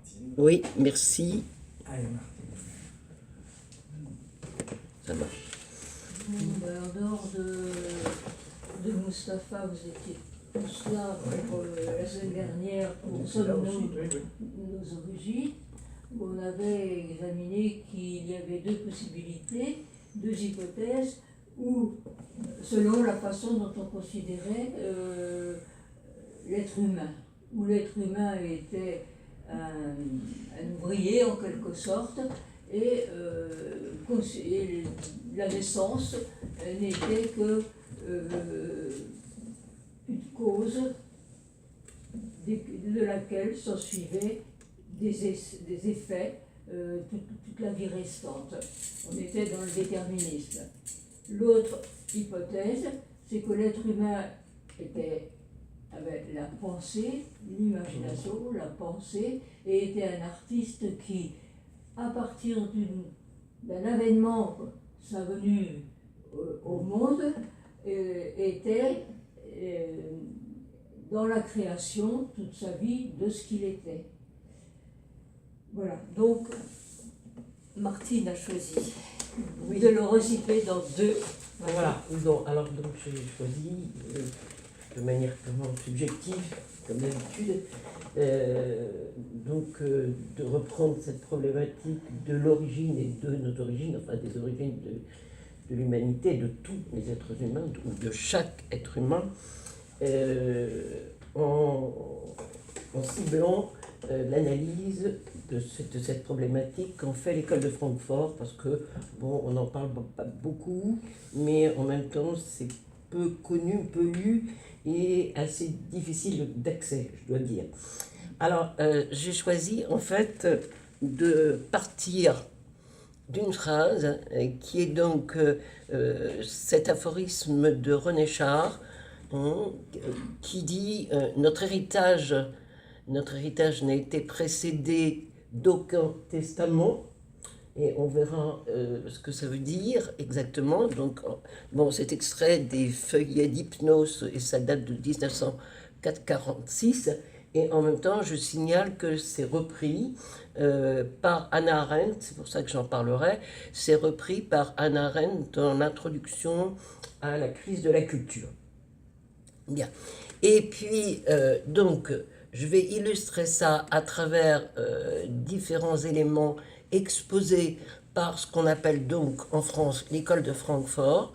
Martine. Oui, merci. Allez, Martine. Ça marche. En dehors de Mustapha, vous étiez tous là pour, la semaine dernière pour Sommes-nous nos origines, où on avait examiné qu'il y avait deux possibilités, deux hypothèses, ou selon la façon dont on considérait l'être humain, où l'être humain était un ouvrier en quelque sorte, et la naissance n'était que une cause de laquelle s'ensuivaient des effets toute la vie restante. On était dans le déterminisme. L'autre hypothèse, c'est que l'être humain avait la pensée, l'imagination, la pensée, et était un artiste qui, à partir d'un avènement, sa venue au monde, était dans la création toute sa vie de ce qu'il était. Voilà, donc Martine a choisi de le resituer dans deux. Voilà, alors j'ai choisi de manière purement subjective, comme d'habitude, de reprendre cette problématique de l'origine et de notre origine, enfin des origines de l'humanité, de tous les êtres humains, ou de chaque être humain, en ciblant l'analyse de cette problématique qu'en fait l'école de Francfort, parce que, bon, on n'en parle pas beaucoup, mais en même temps, c'est peu connu, peu lu, et assez difficile d'accès, je dois dire. Alors, j'ai choisi, en fait, de partir d'une phrase qui est donc cet aphorisme de René Char, qui dit notre héritage n'a été précédé d'aucun testament. Et on verra ce que ça veut dire exactement. Donc, bon, c'est extrait des feuillets d'hypnose et ça date de 1946. Et en même temps, je signale que c'est repris par Hannah Arendt, c'est pour ça que j'en parlerai. C'est repris par Hannah Arendt dans l'introduction à la crise de la culture. Bien. Et puis, donc, je vais illustrer ça à travers différents éléments exposés par ce qu'on appelle donc en France l'école de Francfort,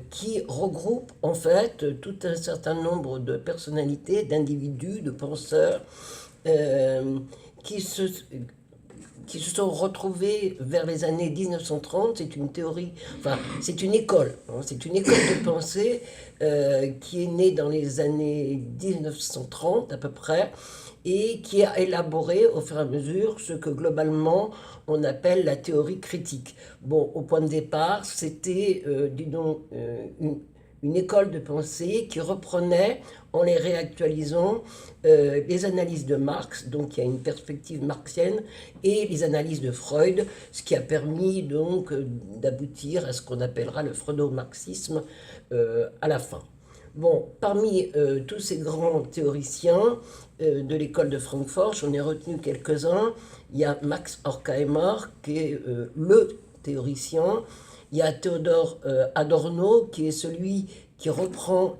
qui regroupe en fait tout un certain nombre de personnalités, d'individus, de penseurs qui se sont retrouvés vers les années 1930. C'est une théorie, enfin c'est une école de pensée qui est née dans les années 1930 à peu près, et qui a élaboré au fur et à mesure ce que globalement on appelle la théorie critique. Bon, au point de départ, c'était, une école de pensée qui reprenait, en les réactualisant, les analyses de Marx, donc il y a une perspective marxienne, et les analyses de Freud, ce qui a permis donc d'aboutir à ce qu'on appellera le freudo-marxisme à la fin. Bon, parmi tous ces grands théoriciens de l'école de Francfort, j'en ai retenu quelques-uns. Il y a Max Horkheimer, qui est le théoricien. Il y a Theodor Adorno, qui est celui qui reprend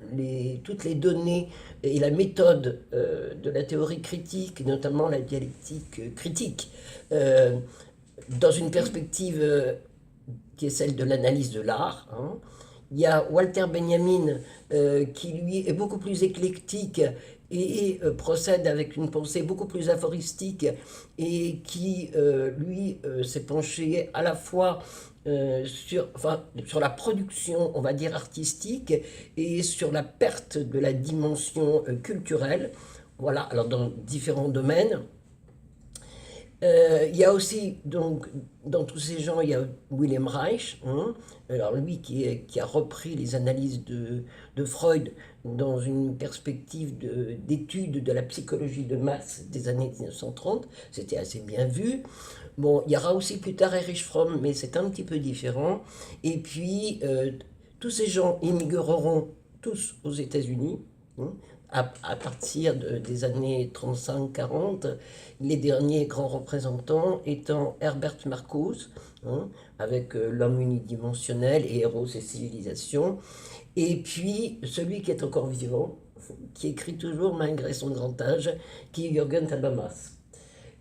toutes les données et la méthode de la théorie critique, notamment la dialectique critique, dans une perspective qui est celle de l'analyse de l'art. Il y a Walter Benjamin, qui lui est beaucoup plus éclectique et procède avec une pensée beaucoup plus aphoristique, et qui, lui, s'est penché à la fois sur la production, on va dire, artistique, et sur la perte de la dimension culturelle. Voilà, alors dans différents domaines. Il y a aussi, donc, dans tous ces gens, il y a Wilhelm Reich, alors lui qui a repris les analyses de Freud dans une perspective d'étude de la psychologie de masse des années 1930, c'était assez bien vu. Bon, il y aura aussi plus tard Erich Fromm, mais c'est un petit peu différent. Et puis, tous ces gens immigreront tous aux États-Unis, à partir des années 35-40, les derniers grands représentants étant Herbert Marcuse, hein, avec L'homme unidimensionnel et Héros et civilisation, et puis celui qui est encore vivant, qui écrit toujours malgré son grand âge, qui est Jürgen Habermas,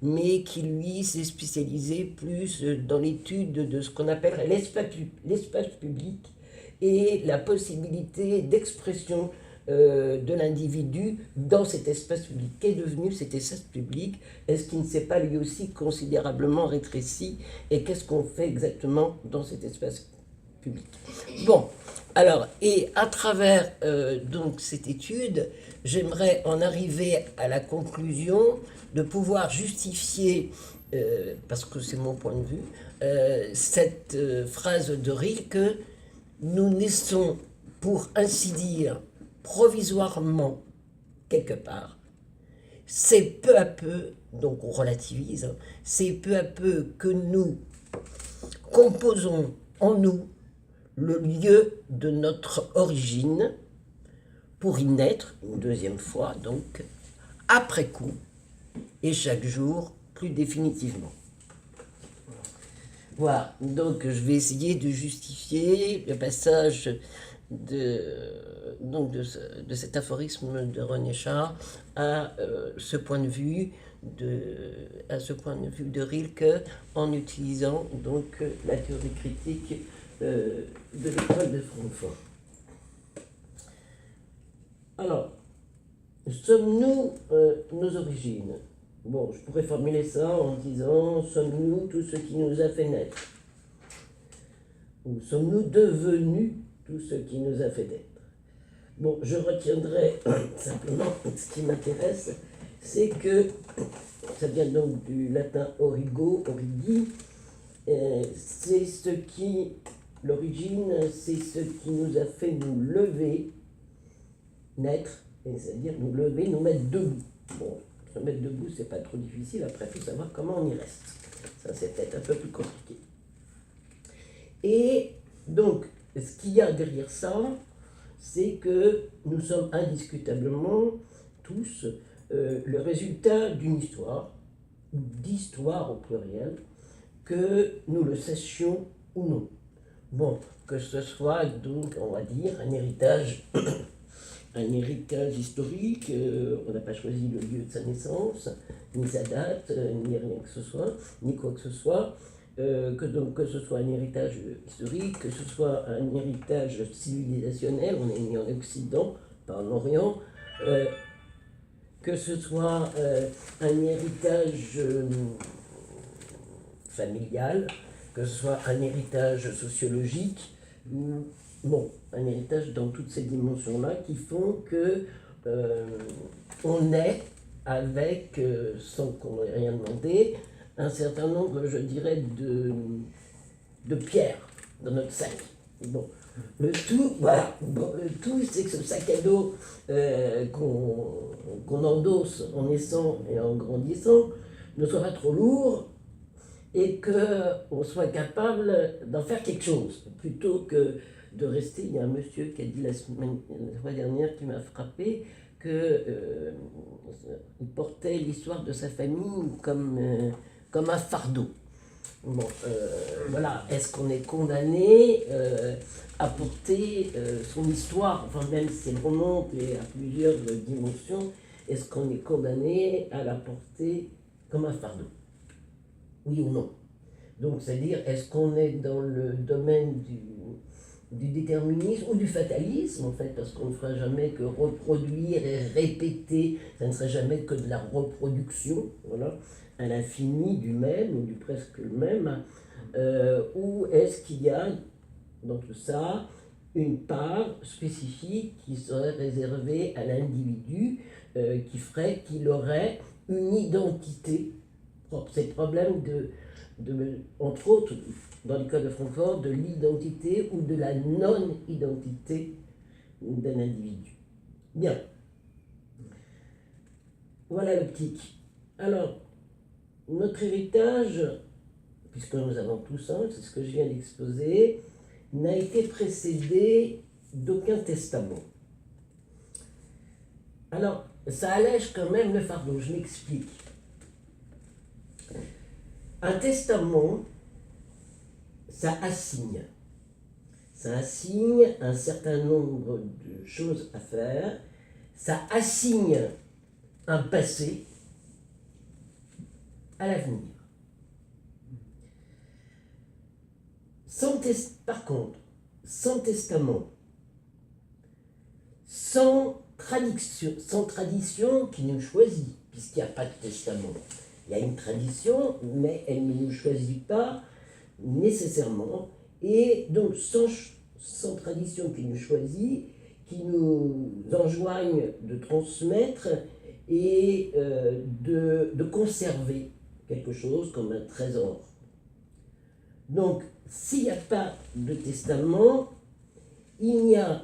mais qui lui s'est spécialisé plus dans l'étude de ce qu'on appelle l'espace public et la possibilité d'expression de l'individu dans cet espace public. Qu'est devenu cet espace public? Est-ce qu'il ne s'est pas lui aussi considérablement rétréci? Et qu'est-ce qu'on fait exactement dans cet espace public? Bon, alors, et à travers donc cette étude, j'aimerais en arriver à la conclusion de pouvoir justifier, parce que c'est mon point de vue, cette phrase de Rilke: nous naissons, pour ainsi dire, provisoirement quelque part. C'est peu à peu, donc on relativise, hein, c'est peu à peu que nous composons en nous le lieu de notre origine pour y naître une deuxième fois, donc après coup, et chaque jour plus définitivement. Voilà, donc je vais essayer de justifier le passage de cet aphorisme de René Char à ce point de vue de Rilke, en utilisant donc la théorie critique de l'école de Francfort. Alors, sommes-nous nos origines? Bon, je pourrais formuler ça en disant: sommes-nous tout ce qui nous a fait naître? Ou sommes-nous devenus tout ce qui nous a fait naître? Bon, je retiendrai simplement ce qui m'intéresse, c'est que ça vient donc du latin origo, origi, c'est ce qui, l'origine, c'est ce qui nous a fait nous lever, naître, c'est-à-dire nous lever, nous mettre debout. Bon, se mettre debout, c'est pas trop difficile, après il faut savoir comment on y reste. Ça, c'est peut-être un peu plus compliqué. Et donc, ce qu'il y a derrière ça, c'est que nous sommes indiscutablement tous le résultat d'une histoire, ou d'histoire au pluriel, que nous le sachions ou non. Bon, que ce soit donc, on va dire, un héritage historique, on n'a pas choisi le lieu de sa naissance, ni sa date, ni rien que ce soit, ni quoi que ce soit, que ce soit un héritage historique, que ce soit un héritage civilisationnel, on est né en Occident, pas en Orient, que ce soit un héritage familial, que ce soit un héritage sociologique, bon, un héritage dans toutes ces dimensions-là qui font que on est avec, sans qu'on ait rien demandé, un certain nombre, je dirais, de pierres dans notre sac. Bon, le tout, voilà, bon, le tout, c'est que ce sac à dos qu'on endosse en naissant et en grandissant ne soit pas trop lourd et qu'on soit capable d'en faire quelque chose, plutôt que de rester. Il y a un monsieur qui a dit la fois dernière qui m'a frappé qu'il portait l'histoire de sa famille comme un fardeau. Bon, voilà, est-ce qu'on est condamné à porter son histoire, enfin même si elle remonte à plusieurs dimensions, est-ce qu'on est condamné à la porter comme un fardeau? Oui ou non? Donc, c'est-à-dire, est-ce qu'on est dans le domaine du déterminisme ou du fatalisme, en fait, parce qu'on ne fera jamais que reproduire et répéter, ça ne serait jamais que de la reproduction, voilà, à l'infini du même ou du presque le même, ou est-ce qu'il y a dans tout ça une part spécifique qui serait réservée à l'individu, qui ferait qu'il aurait une identité propre? C'est le problème entre autres, dans l'école de Francfort, de l'identité ou de la non-identité d'un individu. Bien. Voilà l'optique. Alors, notre héritage, puisque nous avons tous un, c'est ce que je viens d'exposer, n'a été précédé d'aucun testament. Alors, ça allège quand même le fardeau, je m'explique. Un testament, ça assigne. Ça assigne un certain nombre de choses à faire. Ça assigne un passé à l'avenir. Par contre, sans testament, sans tradition qui nous choisit, puisqu'il n'y a pas de testament. Il y a une tradition, mais elle ne nous choisit pas nécessairement. Et donc, sans tradition qui nous choisit, qui nous enjoigne de transmettre et de conserver quelque chose comme un trésor. Donc, s'il n'y a pas de testament, il n'y a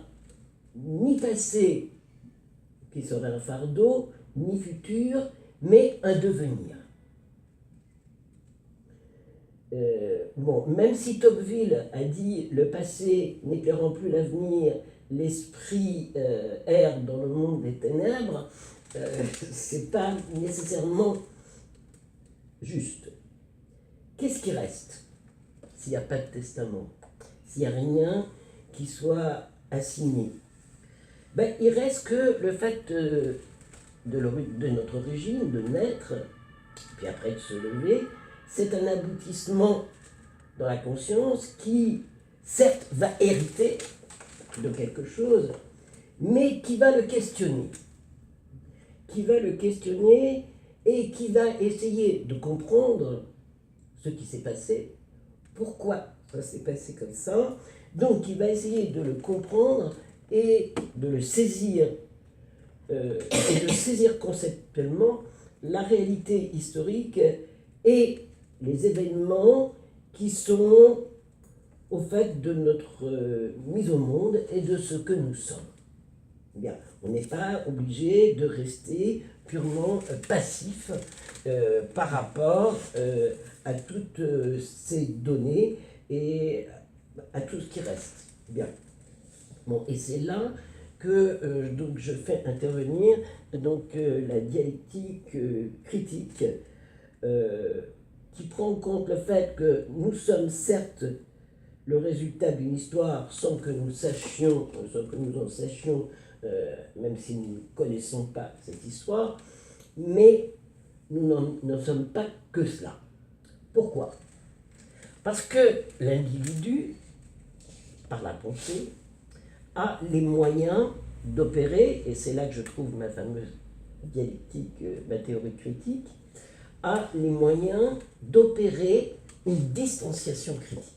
ni passé qui serait un fardeau, ni futur, mais un devenir. Même si Tocqueville a dit le passé n'éclairant plus l'avenir, l'esprit erre dans le monde des ténèbres, c'est pas nécessairement juste. Qu'est-ce qui reste s'il n'y a pas de testament, s'il n'y a rien qui soit assigné? Il reste que le fait de notre origine, de naître, puis après de se lever, c'est un aboutissement dans la conscience qui, certes, va hériter de quelque chose, mais qui va le questionner. Qui va le questionner et qui va essayer de comprendre ce qui s'est passé, pourquoi ça s'est passé comme ça. Donc, il va essayer de le comprendre et de le saisir, et de saisir conceptuellement la réalité historique et les événements qui sont au fait de notre mise au monde et de ce que nous sommes. Bien, on n'est pas obligé de rester purement passif par rapport à toutes ces données et à tout ce qui reste. Bien. Et c'est là que donc je fais intervenir donc, la dialectique critique qui prend en compte le fait que nous sommes certes le résultat d'une histoire sans que nous en sachions, même si nous ne connaissons pas cette histoire, mais nous n'en sommes pas que cela. Pourquoi ? Parce que l'individu, par la pensée, a les moyens d'opérer, et c'est là que je trouve ma fameuse dialectique, ma théorie critique, a les moyens d'opérer une distanciation critique.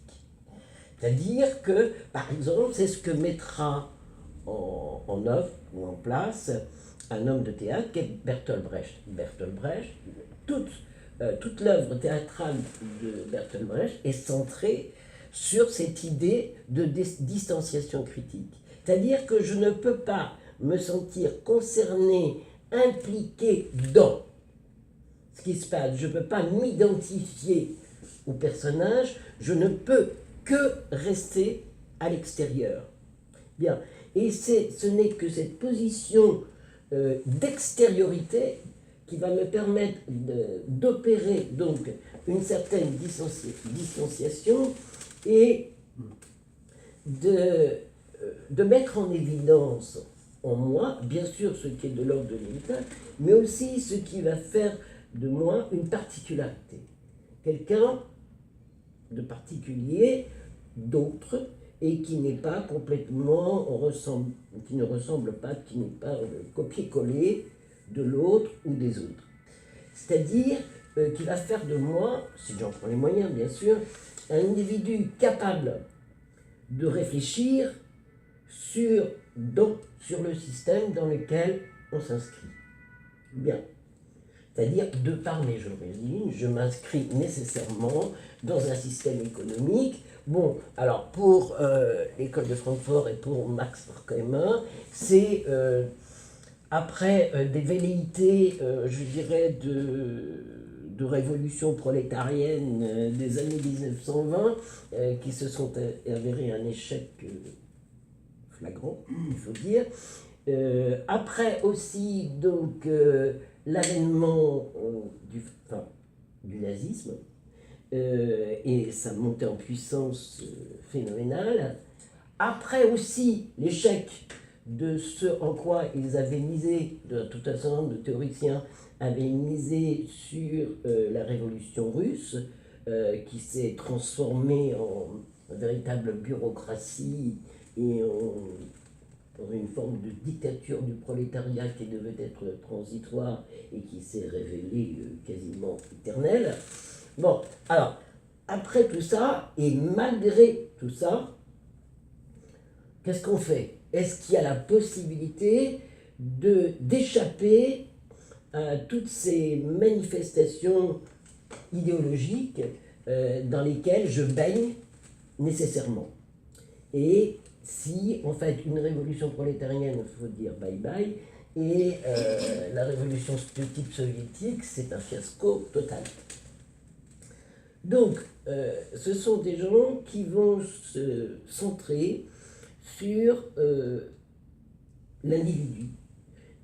C'est-à-dire que, par exemple, c'est ce que mettra en œuvre ou en place un homme de théâtre qui est Bertolt Brecht. Bertolt Brecht, toute l'œuvre théâtrale de Bertolt Brecht est centrée sur cette idée de distanciation critique. C'est-à-dire que je ne peux pas me sentir concerné, impliqué dans ce qui se passe. Je ne peux pas m'identifier au personnage, je ne peux que rester à l'extérieur. Bien, et ce n'est que cette position d'extériorité qui va me permettre d'opérer donc une certaine distanciation et de mettre en évidence en moi, bien sûr ce qui est de l'ordre de l'État, mais aussi ce qui va faire de moi une particularité. Quelqu'un de particulier, d'autre, et qui n'est pas complètement, qui ne ressemble pas, qui n'est pas copier-coller de l'autre ou des autres. C'est-à-dire qui va faire de moi, si j'en prends les moyens bien sûr, un individu capable de réfléchir sur le système dans lequel on s'inscrit. Bien. C'est-à-dire, de par mes origines, je m'inscris nécessairement dans un système économique. Bon, alors pour l'école de Francfort et pour Max Horkheimer, c'est après des velléités, je dirais, de révolution prolétarienne des années 1920, qui se sont avérées un échec flagrant, il faut dire, Après aussi, donc, l'avènement du nazisme et sa montée en puissance phénoménale. Après aussi l'échec de ce en quoi ils avaient misé, tout un certain nombre de théoriciens avaient misé sur la révolution russe, qui s'est transformée en véritable bureaucratie et en une forme de dictature du prolétariat qui devait être transitoire et qui s'est révélée quasiment éternelle. Bon, alors, après tout ça, et malgré tout ça, qu'est-ce qu'on fait? Est-ce qu'il y a la possibilité d'échapper à toutes ces manifestations idéologiques dans lesquelles je baigne nécessairement? Et si, en fait, une révolution prolétarienne, il faut dire bye-bye, et la révolution de type soviétique, c'est un fiasco total. Donc, ce sont des gens qui vont se centrer sur l'individu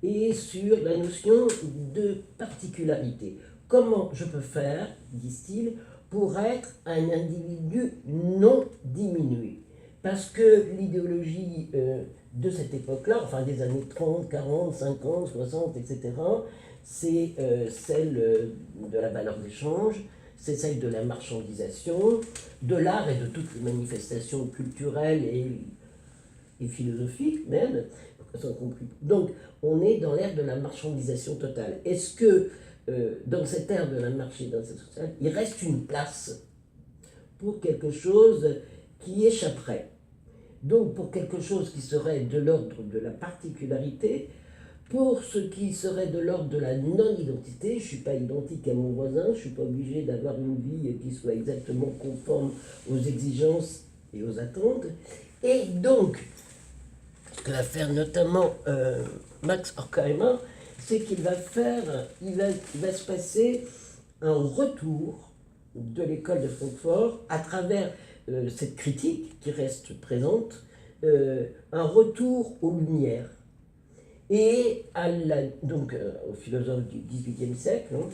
et sur la notion de particularité. Comment je peux faire, disent-ils, pour être un individu non diminué? Parce que l'idéologie de cette époque-là, enfin des années 30, 40, 50, 60, etc., c'est celle de la valeur d'échange, c'est celle de la marchandisation, de l'art et de toutes les manifestations culturelles et philosophiques même, sont compris. Donc, on est dans l'ère de la marchandisation totale. Est-ce que dans cette ère de la marchandisation totale, il reste une place pour quelque chose qui échapperait? Donc, pour quelque chose qui serait de l'ordre de la particularité, pour ce qui serait de l'ordre de la non-identité, je ne suis pas identique à mon voisin, je ne suis pas obligé d'avoir une vie qui soit exactement conforme aux exigences et aux attentes. Et donc, ce que va faire notamment Max Horkheimer, c'est qu'il va va se passer un retour de l'école de Francfort à travers cette critique qui reste présente, un retour aux Lumières et donc aux philosophes du XVIIIe siècle, hein,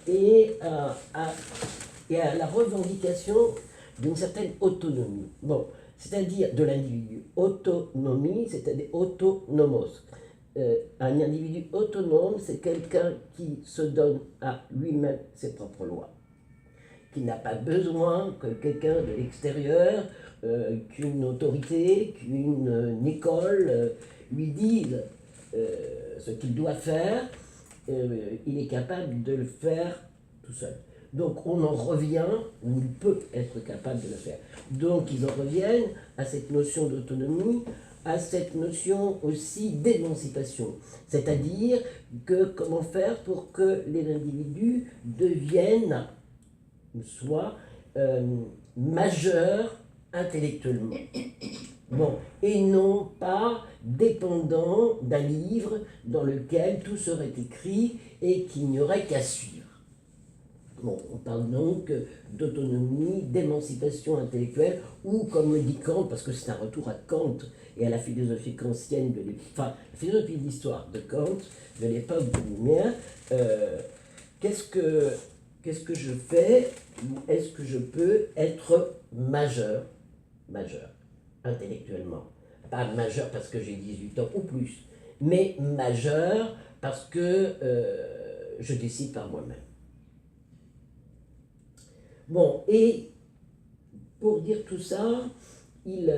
et à la revendication d'une certaine autonomie. Bon, c'est-à-dire de l'individu. Autonomie, c'est-à-dire autonomos. Un individu autonome, c'est quelqu'un qui se donne à lui-même ses propres lois, qui n'a pas besoin que quelqu'un de l'extérieur, qu'une autorité, qu'une école lui dise ce qu'il doit faire. Il est capable de le faire tout seul. Donc on en revient, ou il peut être capable de le faire. Donc ils en reviennent à cette notion d'autonomie, à cette notion aussi d'émancipation. C'est-à-dire que comment faire pour que les individus deviennent, soit majeurs intellectuellement. Bon, et non pas dépendant d'un livre dans lequel tout serait écrit et qu'il n'y aurait qu'à suivre. Bon, on parle donc d'autonomie, d'émancipation intellectuelle, ou comme le dit Kant, parce que c'est un retour à Kant et à la philosophie kantienne de l'époque, enfin, la philosophie de l'histoire de Kant, de l'époque des Lumières. Qu'est-ce que je fais? Est-ce que je peux être majeur, intellectuellement? Pas majeur parce que j'ai 18 ans ou plus, mais majeur parce que je décide par moi-même. Bon, et pour dire tout ça, si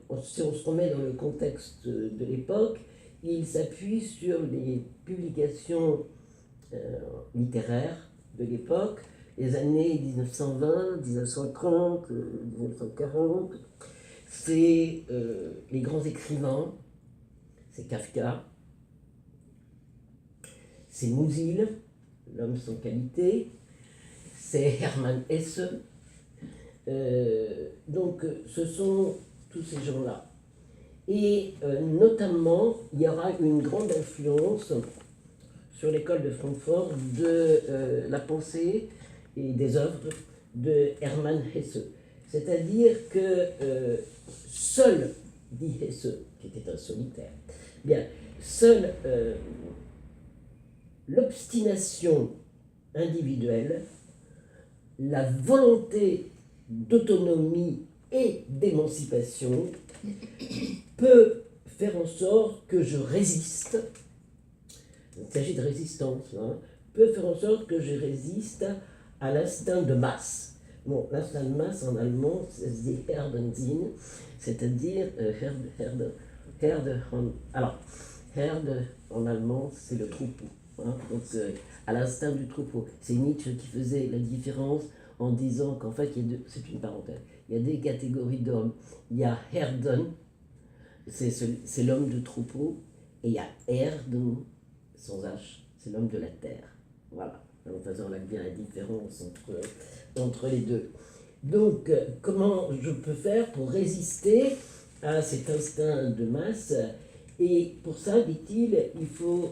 on se remet dans le contexte de l'époque, il s'appuie sur les publications littéraires de l'époque, les années 1920, 1930, 1940. C'est les grands écrivains, c'est Kafka, c'est Musil, L'homme sans qualité, c'est Hermann Hesse. Donc ce sont tous ces gens-là. Et notamment, il y aura une grande influence sur l'école de Francfort de la pensée et des œuvres de Hermann Hesse. C'est-à-dire que seul, dit Hesse, qui était un solitaire, bien, seule l'obstination individuelle, la volonté d'autonomie et d'émancipation peut faire en sorte que je résiste, il s'agit de résistance, hein, peut faire en sorte que je résiste à l'instinct de masse. Bon, l'instinct de masse en allemand, ça se dit Herdensinn, c'est-à-dire alors, Herde en allemand, c'est le troupeau. Hein, donc, à l'instinct du troupeau. C'est Nietzsche qui faisait la différence en disant qu'en fait, c'est une parenthèse, il y a des catégories d'hommes. Il y a Herden, c'est l'homme de troupeau, et il y a Erden, sans H, c'est l'homme de la terre. Voilà, en faisant bien la différence entre les deux. Donc, comment je peux faire pour résister à cet instinct de masse? Et pour ça, dit-il, il faut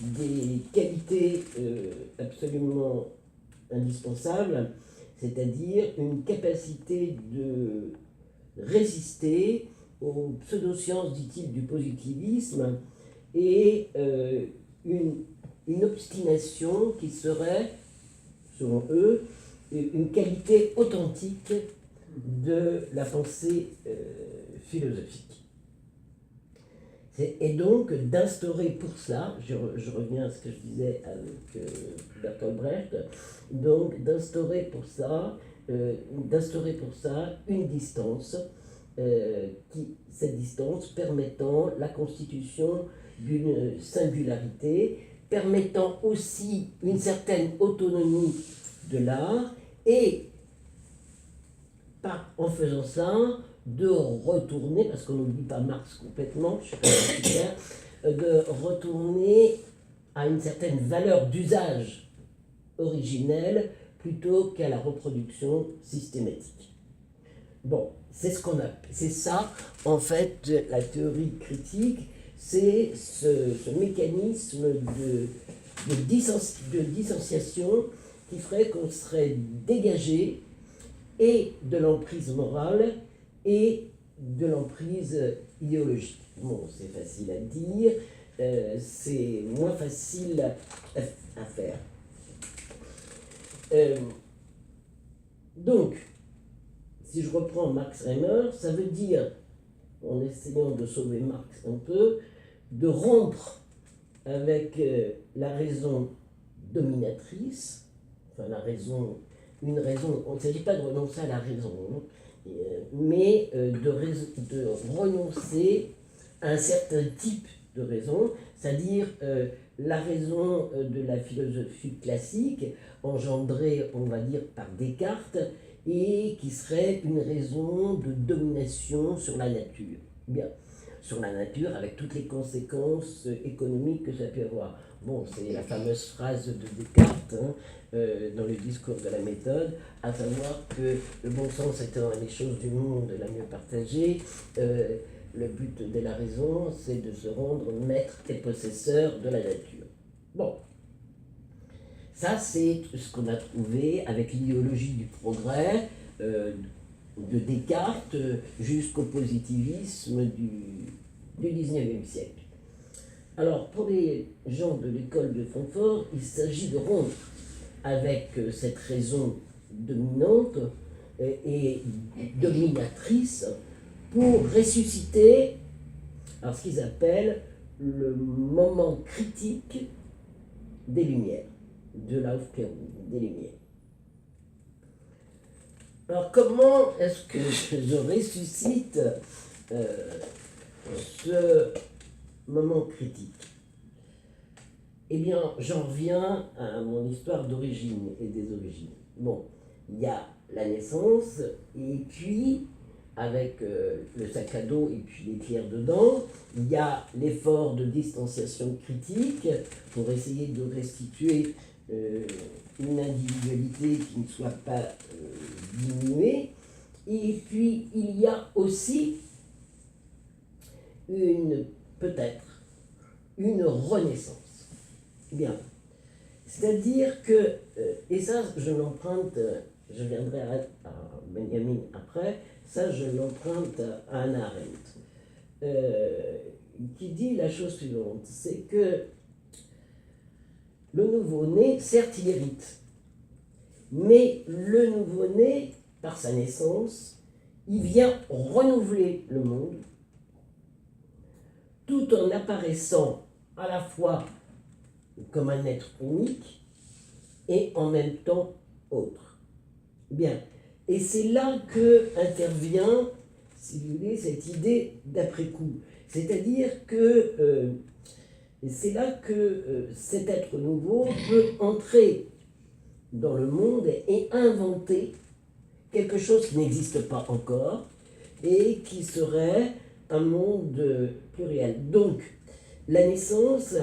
des qualités absolument indispensables, c'est-à-dire une capacité de résister aux pseudosciences, dit-il, du positivisme, et une obstination qui serait, selon eux, une qualité authentique de la pensée philosophique. Et donc d'instaurer pour cela, je reviens à ce que je disais avec Bertolt Brecht, donc d'instaurer pour ça une distance, cette distance permettant la constitution d'une singularité, permettant aussi une certaine autonomie de l'art, et en faisant ça, de retourner, parce qu'on n'oublie pas Marx complètement, je suis pas clair, de retourner à une certaine valeur d'usage originelle plutôt qu'à la reproduction systématique. Bon, c'est ça, en fait, la théorie critique, c'est ce mécanisme de distanciation qui ferait qu'on serait dégagé et de l'emprise morale et de l'emprise idéologique. Bon, c'est facile à dire, c'est moins facile à faire. Donc, si je reprends Max Reimer, ça veut dire, en essayant de sauver Marx un peu, de rompre avec la raison dominatrice, enfin une raison, on ne s'agit pas de renoncer à la raison, hein, mais de renoncer à un certain type de raison, c'est-à-dire la raison de la philosophie classique, engendrée, on va dire, par Descartes, et qui serait une raison de domination sur la nature. Bien, sur la nature, avec toutes les conséquences économiques que ça peut avoir. Bon, c'est la fameuse phrase de Descartes, hein, dans le discours de la méthode, à savoir que le bon sens étant les choses du monde la mieux partagée, le but de la raison, c'est de se rendre maître et possesseur de la nature. Bon, ça c'est ce qu'on a trouvé avec l'idéologie du progrès de Descartes jusqu'au positivisme du XIXe siècle. Alors, pour les gens de l'école de Francfort, il s'agit de rompre avec cette raison dominante et dominatrice pour ressusciter alors, ce qu'ils appellent le moment critique des Lumières, de l'Aufklärung, des Lumières. Alors, comment est-ce que je ressuscite ce moment critique? Eh bien, j'en reviens à mon histoire d'origine et des origines. Bon, il y a la naissance, et puis, avec le sac à dos et puis les pierres dedans, il y a l'effort de distanciation critique pour essayer de restituer une individualité qui ne soit pas diminuée. Et puis, il y a aussi peut-être une renaissance. Bien. C'est-à-dire que, et ça je l'emprunte, je viendrai à Benjamin après, ça je l'emprunte à Hannah Arendt. qui dit la chose suivante, c'est que le nouveau-né, certes, il hérite, mais le nouveau-né, par sa naissance, il vient renouveler le monde, tout en apparaissant à la fois comme un être unique et en même temps autre. Bien, et c'est là que intervient, si vous voulez, cette idée d'après-coup. C'est-à-dire que c'est là que cet être nouveau peut entrer dans le monde et inventer quelque chose qui n'existe pas encore et qui serait un monde pluriel. Donc, la naissance,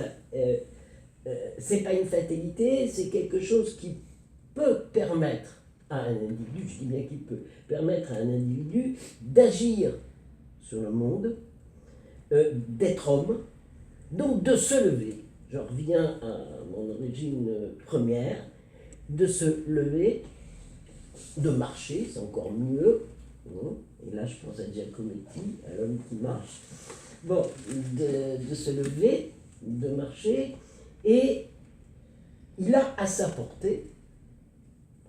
c'est pas une fatalité, c'est quelque chose qui peut permettre à un individu, je dis bien qu'il peut permettre à un individu d'agir sur le monde, d'être homme, donc de se lever. Je reviens à mon origine première, de se lever, de marcher, c'est encore mieux. Et là, je pense à Giacometti, à l'homme qui marche. Bon, de se lever, de marcher, et il a à sa portée,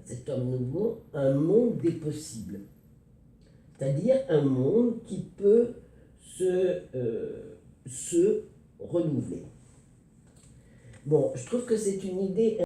cet homme nouveau, un monde des possibles. C'est-à-dire un monde qui peut se renouveler. Bon, je trouve que c'est une idée